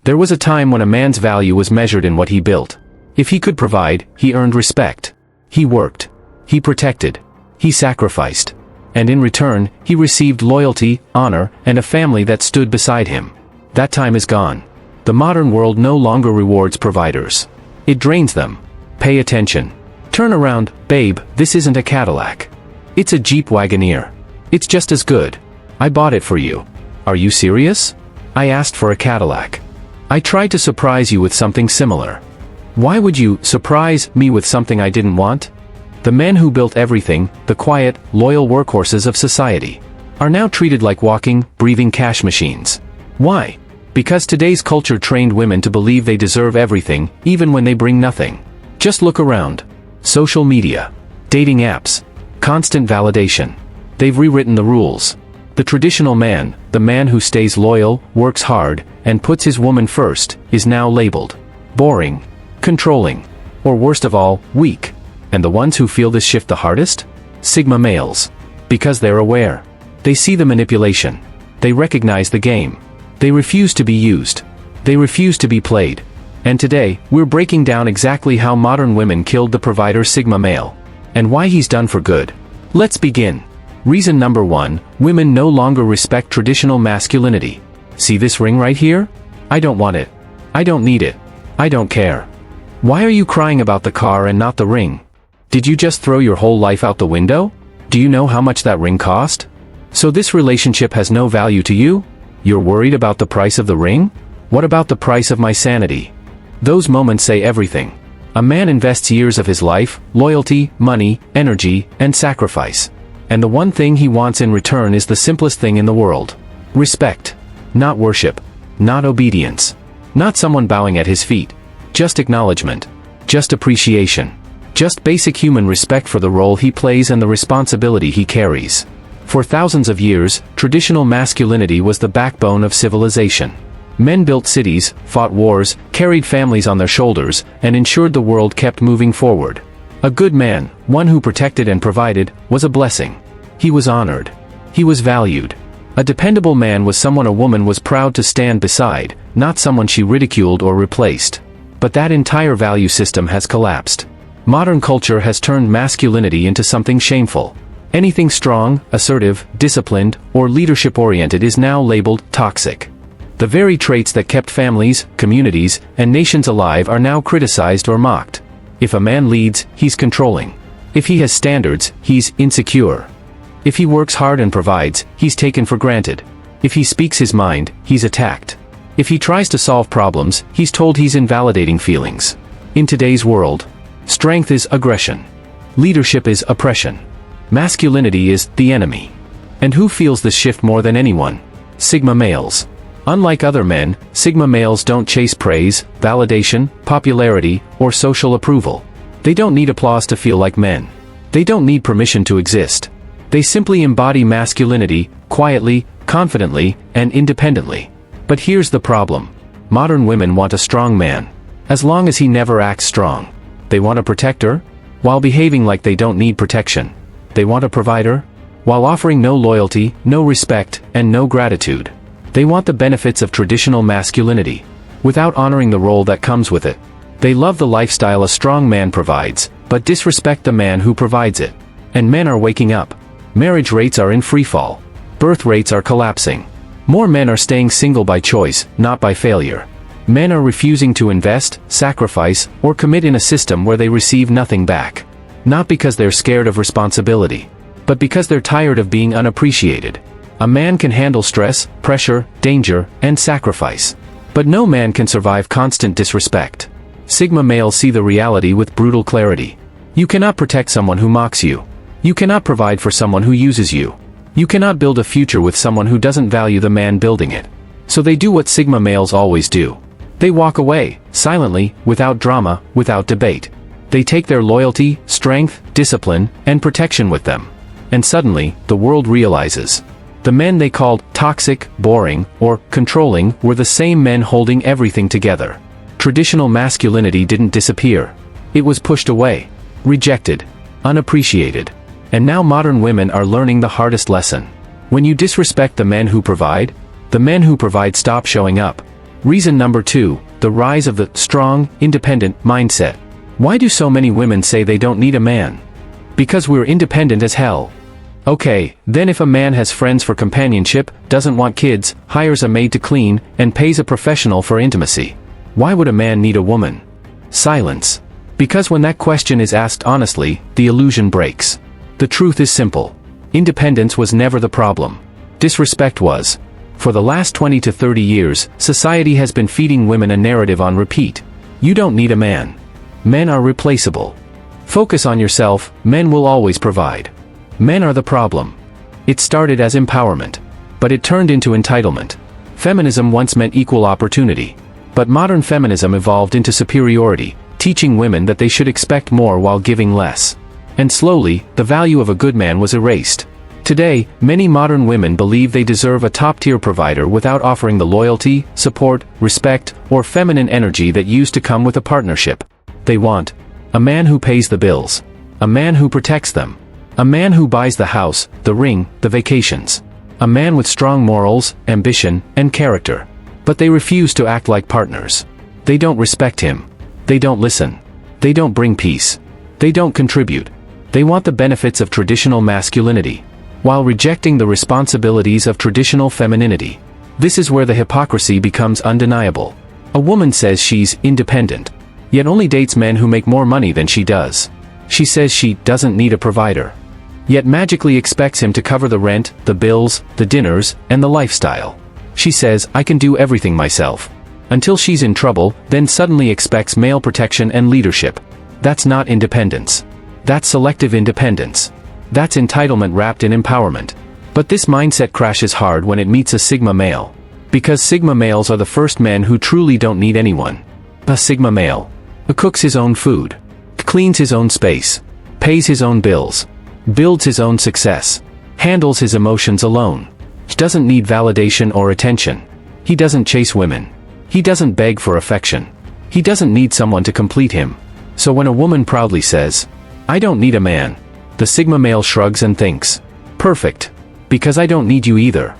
There was a time when a man's value was measured in what he built. If he could provide, he earned respect. He worked. He protected. He sacrificed. And in return, he received loyalty, honor, and a family that stood beside him. That time is gone. The modern world no longer rewards providers. It drains them. Pay attention. Turn around, babe, this isn't a Cadillac. It's a Jeep Wagoneer. It's just as good. I bought it for you. Are you serious? I asked for a Cadillac. I tried to surprise you with something similar. Why would you surprise me with something I didn't want? The men who built everything, the quiet, loyal workhorses of society, are now treated like walking, breathing cash machines. Why? Because today's culture trained women to believe they deserve everything, even when they bring nothing. Just look around. Social media, dating apps, constant validation. They've rewritten the rules. The traditional man, the man who stays loyal, works hard, and puts his woman first, is now labeled boring, controlling, or worst of all, weak. And the ones who feel this shift the hardest? Sigma males. Because they're aware. They see the manipulation. They recognize the game. They refuse to be used. They refuse to be played. And today, we're breaking down exactly how modern women killed the provider Sigma male. And why he's done for good. Let's begin. Reason number 1, women no longer respect traditional masculinity. See this ring right here? I don't want it. I don't need it. I don't care. Why are you crying about the car and not the ring? Did you just throw your whole life out the window? Do you know how much that ring cost? So this relationship has no value to you? You're worried about the price of the ring? What about the price of my sanity? Those moments say everything. A man invests years of his life, loyalty, money, energy, and sacrifice. And the one thing he wants in return is the simplest thing in the world. Respect. Not worship. Not obedience. Not someone bowing at his feet. Just acknowledgement. Just appreciation. Just basic human respect for the role he plays and the responsibility he carries. For thousands of years, traditional masculinity was the backbone of civilization. Men built cities, fought wars, carried families on their shoulders, and ensured the world kept moving forward. A good man, one who protected and provided, was a blessing. He was honored. He was valued. A dependable man was someone a woman was proud to stand beside, not someone she ridiculed or replaced. But that entire value system has collapsed. Modern culture has turned masculinity into something shameful. Anything strong, assertive, disciplined, or leadership-oriented is now labeled toxic. The very traits that kept families, communities, and nations alive are now criticized or mocked. If a man leads, he's controlling. If he has standards, he's insecure. If he works hard and provides, he's taken for granted. If he speaks his mind, he's attacked. If he tries to solve problems, he's told he's invalidating feelings. In today's world, strength is aggression. Leadership is oppression. Masculinity is the enemy. And who feels this shift more than anyone? Sigma males. Unlike other men, Sigma males don't chase praise, validation, popularity, or social approval. They don't need applause to feel like men. They don't need permission to exist. They simply embody masculinity, quietly, confidently, and independently. But here's the problem. Modern women want a strong man. As long as he never acts strong. They want a protector, while behaving like they don't need protection. They want a provider, while offering no loyalty, no respect, and no gratitude. They want the benefits of traditional masculinity, without honoring the role that comes with it. They love the lifestyle a strong man provides, but disrespect the man who provides it. And men are waking up. Marriage rates are in freefall. Birth rates are collapsing. More men are staying single by choice, not by failure. Men are refusing to invest, sacrifice, or commit in a system where they receive nothing back. Not because they're scared of responsibility, but because they're tired of being unappreciated. A man can handle stress, pressure, danger, and sacrifice. But no man can survive constant disrespect. Sigma males see the reality with brutal clarity. You cannot protect someone who mocks you. You cannot provide for someone who uses you. You cannot build a future with someone who doesn't value the man building it. So they do what Sigma males always do. They walk away, silently, without drama, without debate. They take their loyalty, strength, discipline, and protection with them. And suddenly, the world realizes. The men they called toxic, boring, or controlling were the same men holding everything together. Traditional masculinity didn't disappear. It was pushed away, rejected, unappreciated. And now modern women are learning the hardest lesson. When you disrespect the men who provide stop showing up. Reason number 2, the rise of the strong, independent mindset. Why do so many women say they don't need a man? Because we're independent as hell. Okay, then if a man has friends for companionship, doesn't want kids, hires a maid to clean, and pays a professional for intimacy, why would a man need a woman? Silence. Because when that question is asked honestly, the illusion breaks. The truth is simple. Independence was never the problem. Disrespect was. For the last 20 to 30 years, society has been feeding women a narrative on repeat. You don't need a man. Men are replaceable. Focus on yourself, men will always provide. Men are the problem. It started as empowerment. But it turned into entitlement. Feminism once meant equal opportunity. But modern feminism evolved into superiority, teaching women that they should expect more while giving less. And slowly, the value of a good man was erased. Today, many modern women believe they deserve a top-tier provider without offering the loyalty, support, respect, or feminine energy that used to come with a partnership. They want a man who pays the bills. A man who protects them. A man who buys the house, the ring, the vacations. A man with strong morals, ambition, and character. But they refuse to act like partners. They don't respect him. They don't listen. They don't bring peace. They don't contribute. They want the benefits of traditional masculinity, while rejecting the responsibilities of traditional femininity. This is where the hypocrisy becomes undeniable. A woman says she's independent, yet only dates men who make more money than she does. She says she doesn't need a provider, yet magically expects him to cover the rent, the bills, the dinners, and the lifestyle. She says, I can do everything myself. Until she's in trouble, then suddenly expects male protection and leadership. That's not independence. That's selective independence. That's entitlement wrapped in empowerment. But this mindset crashes hard when it meets a Sigma male. Because Sigma males are the first men who truly don't need anyone. A Sigma male cooks his own food, cleans his own space, pays his own bills, builds his own success, handles his emotions alone. He doesn't need validation or attention. He doesn't chase women. He doesn't beg for affection. He doesn't need someone to complete him. So when a woman proudly says, I don't need a man, the Sigma male shrugs and thinks, perfect, because I don't need you either.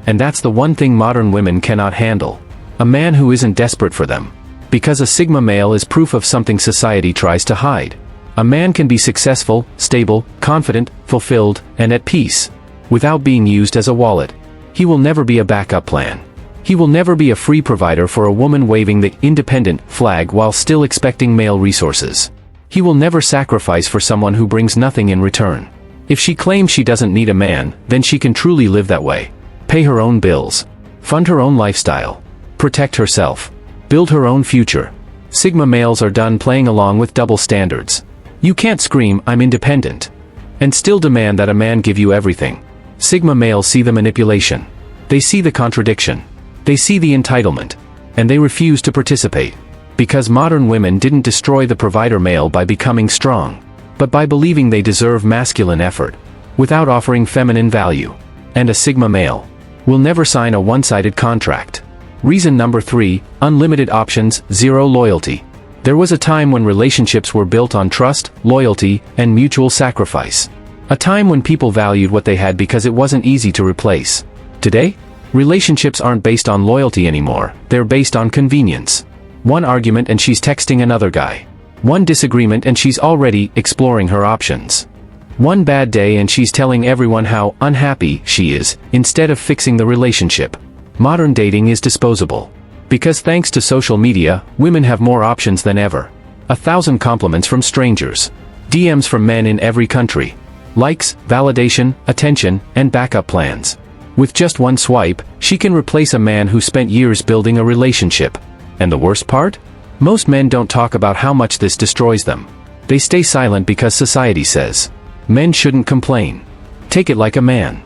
And that's the one thing modern women cannot handle. A man who isn't desperate for them. Because a Sigma male is proof of something society tries to hide. A man can be successful, stable, confident, fulfilled, and at peace, without being used as a wallet. He will never be a backup plan. He will never be a free provider for a woman waving the independent flag while still expecting male resources. He will never sacrifice for someone who brings nothing in return. If she claims she doesn't need a man, then she can truly live that way. Pay her own bills. Fund her own lifestyle. Protect herself. Build her own future. Sigma males are done playing along with double standards. You can't scream, I'm independent, and still demand that a man give you everything. Sigma males see the manipulation. They see the contradiction. They see the entitlement. And they refuse to participate. Because modern women didn't destroy the provider male by becoming strong, but by believing they deserve masculine effort, without offering feminine value. And a Sigma male will never sign a one-sided contract. Reason number 3, unlimited options, zero loyalty. There was a time when relationships were built on trust, loyalty, and mutual sacrifice. A time when people valued what they had because it wasn't easy to replace. Today, relationships aren't based on loyalty anymore, they're based on convenience. One argument and she's texting another guy. One disagreement and she's already exploring her options. One bad day and she's telling everyone how unhappy she is, instead of fixing the relationship. Modern dating is disposable. Because thanks to social media, women have more options than ever. 1,000 compliments from strangers. DMs from men in every country. Likes, validation, attention, and backup plans. With just one swipe, she can replace a man who spent years building a relationship. And the worst part? Most men don't talk about how much this destroys them. They stay silent because society says, men shouldn't complain. Take it like a man.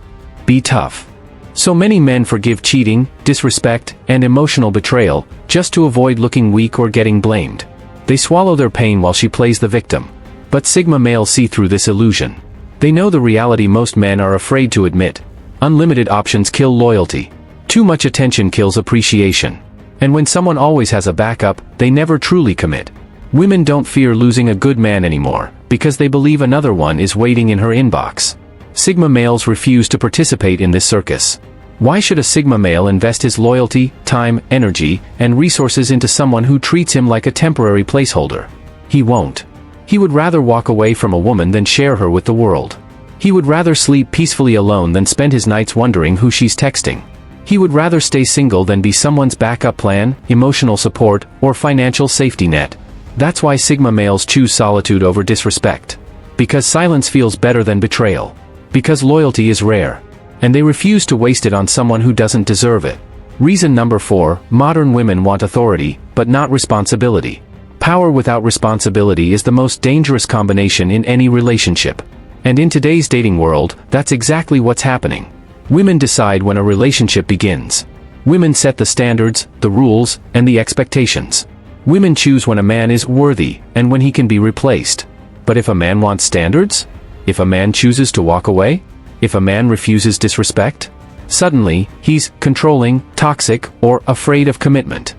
Be tough. So many men forgive cheating, disrespect, and emotional betrayal, just to avoid looking weak or getting blamed. They swallow their pain while she plays the victim. But Sigma males see through this illusion. They know the reality most men are afraid to admit. Unlimited options kill loyalty. Too much attention kills appreciation. And when someone always has a backup, they never truly commit. Women don't fear losing a good man anymore, because they believe another one is waiting in her inbox. Sigma males refuse to participate in this circus. Why should a Sigma male invest his loyalty, time, energy, and resources into someone who treats him like a temporary placeholder? He won't. He would rather walk away from a woman than share her with the world. He would rather sleep peacefully alone than spend his nights wondering who she's texting. He would rather stay single than be someone's backup plan, emotional support, or financial safety net. That's why Sigma males choose solitude over disrespect. Because silence feels better than betrayal. Because loyalty is rare. And they refuse to waste it on someone who doesn't deserve it. Reason number 4, modern women want authority, but not responsibility. Power without responsibility is the most dangerous combination in any relationship. And in today's dating world, that's exactly what's happening. Women decide when a relationship begins. Women set the standards, the rules, and the expectations. Women choose when a man is worthy, and when he can be replaced. But if a man wants standards? If a man chooses to walk away? If a man refuses disrespect? Suddenly, he's controlling, toxic, or afraid of commitment.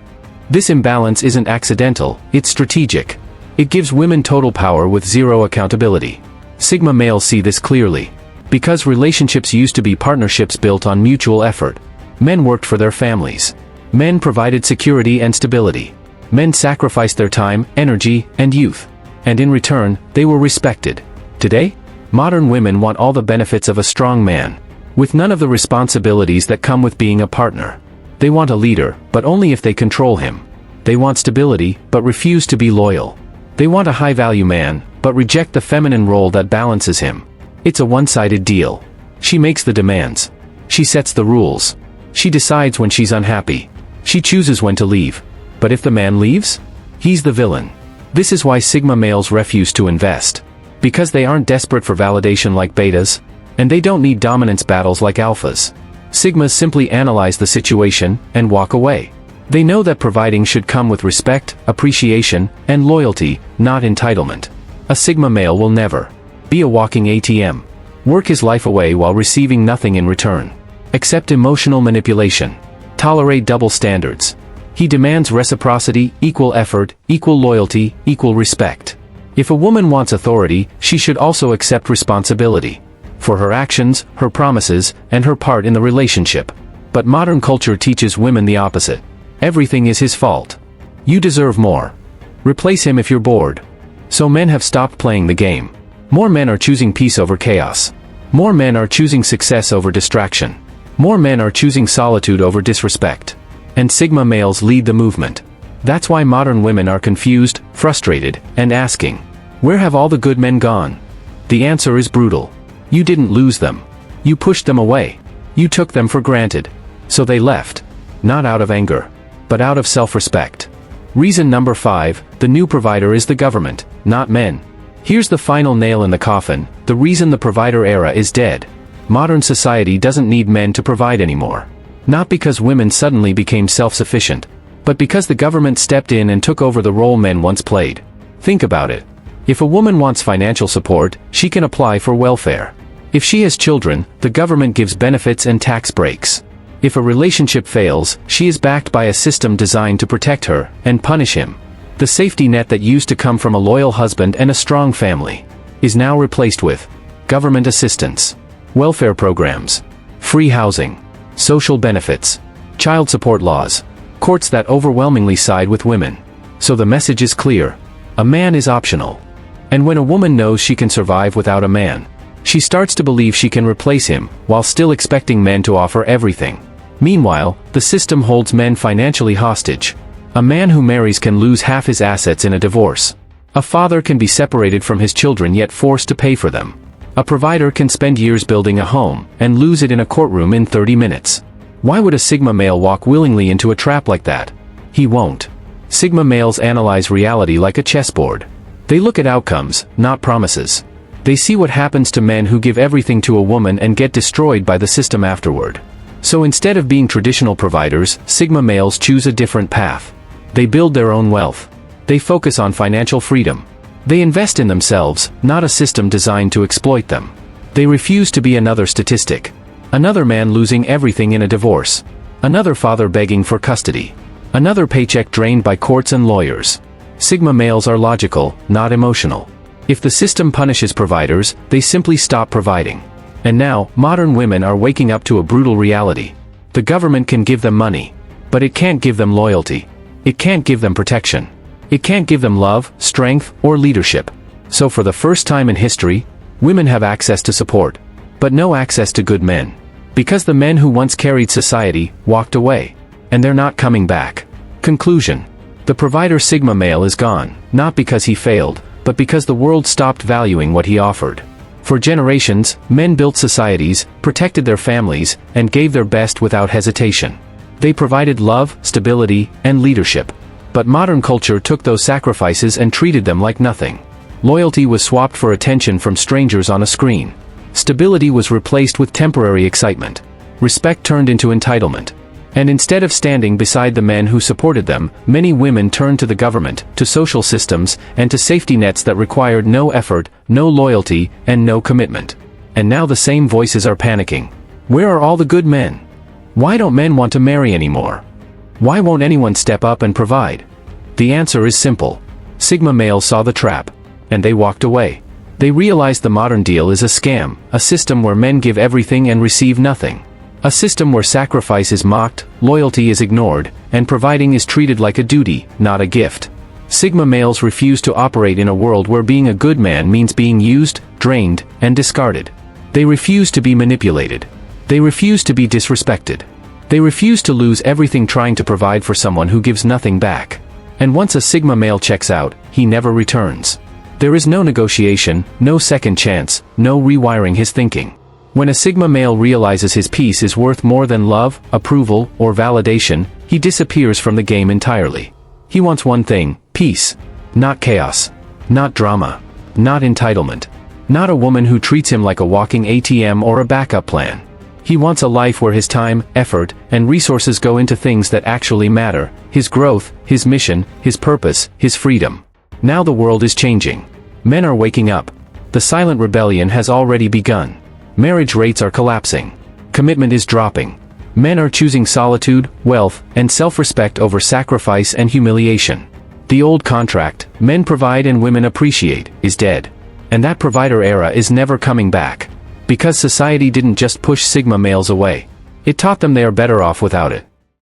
This imbalance isn't accidental, it's strategic. It gives women total power with zero accountability. Sigma males see this clearly. Because relationships used to be partnerships built on mutual effort. Men worked for their families. Men provided security and stability. Men sacrificed their time, energy, and youth. And in return, they were respected. Today, modern women want all the benefits of a strong man, with none of the responsibilities that come with being a partner. They want a leader, but only if they control him. They want stability, but refuse to be loyal. They want a high-value man, but reject the feminine role that balances him. It's a one-sided deal. She makes the demands. She sets the rules. She decides when she's unhappy. She chooses when to leave. But if the man leaves? He's the villain. This is why Sigma males refuse to invest. Because they aren't desperate for validation like betas, and they don't need dominance battles like alphas. Sigmas simply analyze the situation and walk away. They know that providing should come with respect, appreciation, and loyalty, not entitlement. A Sigma male will never be a walking ATM. Work his life away while receiving nothing in return. Accept emotional manipulation. Tolerate double standards. He demands reciprocity, equal effort, equal loyalty, equal respect. If a woman wants authority, she should also accept responsibility. For her actions, her promises, and her part in the relationship. But modern culture teaches women the opposite. Everything is his fault. You deserve more. Replace him if you're bored. So men have stopped playing the game. More men are choosing peace over chaos. More men are choosing success over distraction. More men are choosing solitude over disrespect. And Sigma males lead the movement. That's why modern women are confused, frustrated, and asking, where have all the good men gone? The answer is brutal. You didn't lose them. You pushed them away. You took them for granted. So they left. Not out of anger, but out of self-respect. Reason number 5, the new provider is the government, not men. Here's the final nail in the coffin, the reason the provider era is dead. Modern society doesn't need men to provide anymore. Not because women suddenly became self-sufficient, but because the government stepped in and took over the role men once played. Think about it. If a woman wants financial support, she can apply for welfare. If she has children, the government gives benefits and tax breaks. If a relationship fails, she is backed by a system designed to protect her and punish him. The safety net that used to come from a loyal husband and a strong family is now replaced with government assistance, welfare programs, free housing, social benefits, child support laws, courts that overwhelmingly side with women. So the message is clear. A man is optional. And when a woman knows she can survive without a man, she starts to believe she can replace him, while still expecting men to offer everything. Meanwhile, the system holds men financially hostage. A man who marries can lose half his assets in a divorce. A father can be separated from his children yet forced to pay for them. A provider can spend years building a home, and lose it in a courtroom in 30 minutes. Why would a Sigma male walk willingly into a trap like that? He won't. Sigma males analyze reality like a chessboard. They look at outcomes, not promises. They see what happens to men who give everything to a woman and get destroyed by the system afterward. So instead of being traditional providers, Sigma males choose a different path. They build their own wealth. They focus on financial freedom. They invest in themselves, not a system designed to exploit them. They refuse to be another statistic. Another man losing everything in a divorce. Another father begging for custody. Another paycheck drained by courts and lawyers. Sigma males are logical, not emotional. If the system punishes providers, they simply stop providing. And now, modern women are waking up to a brutal reality. The government can give them money, but it can't give them loyalty. It can't give them protection. It can't give them love, strength, or leadership. So for the first time in history, women have access to support, but no access to good men. Because the men who once carried society walked away, and they're not coming back. Conclusion. The provider Sigma male is gone, not because he failed, but because the world stopped valuing what he offered. For generations, men built societies, protected their families, and gave their best without hesitation. They provided love, stability, and leadership. But modern culture took those sacrifices and treated them like nothing. Loyalty was swapped for attention from strangers on a screen. Stability was replaced with temporary excitement. Respect turned into entitlement. And instead of standing beside the men who supported them, many women turned to the government, to social systems, and to safety nets that required no effort, no loyalty, and no commitment. And now the same voices are panicking. Where are all the good men? Why don't men want to marry anymore? Why won't anyone step up and provide? The answer is simple. Sigma males saw the trap, and they walked away. They realized the modern deal is a scam, a system where men give everything and receive nothing. A system where sacrifice is mocked, loyalty is ignored, and providing is treated like a duty, not a gift. Sigma males refuse to operate in a world where being a good man means being used, drained, and discarded. They refuse to be manipulated. They refuse to be disrespected. They refuse to lose everything trying to provide for someone who gives nothing back. And once a Sigma male checks out, he never returns. There is no negotiation, no second chance, no rewiring his thinking. When a Sigma male realizes his peace is worth more than love, approval, or validation, he disappears from the game entirely. He wants one thing: peace. Not chaos. Not drama. Not entitlement. Not a woman who treats him like a walking ATM or a backup plan. He wants a life where his time, effort, and resources go into things that actually matter: his growth, his mission, his purpose, his freedom. Now the world is changing. Men are waking up. The silent rebellion has already begun. Marriage rates are collapsing. Commitment is dropping. Men are choosing solitude, wealth, and self-respect over sacrifice and humiliation. The old contract, men provide and women appreciate, is dead. And that provider era is never coming back. Because society didn't just push Sigma males away. It taught them they are better off without it.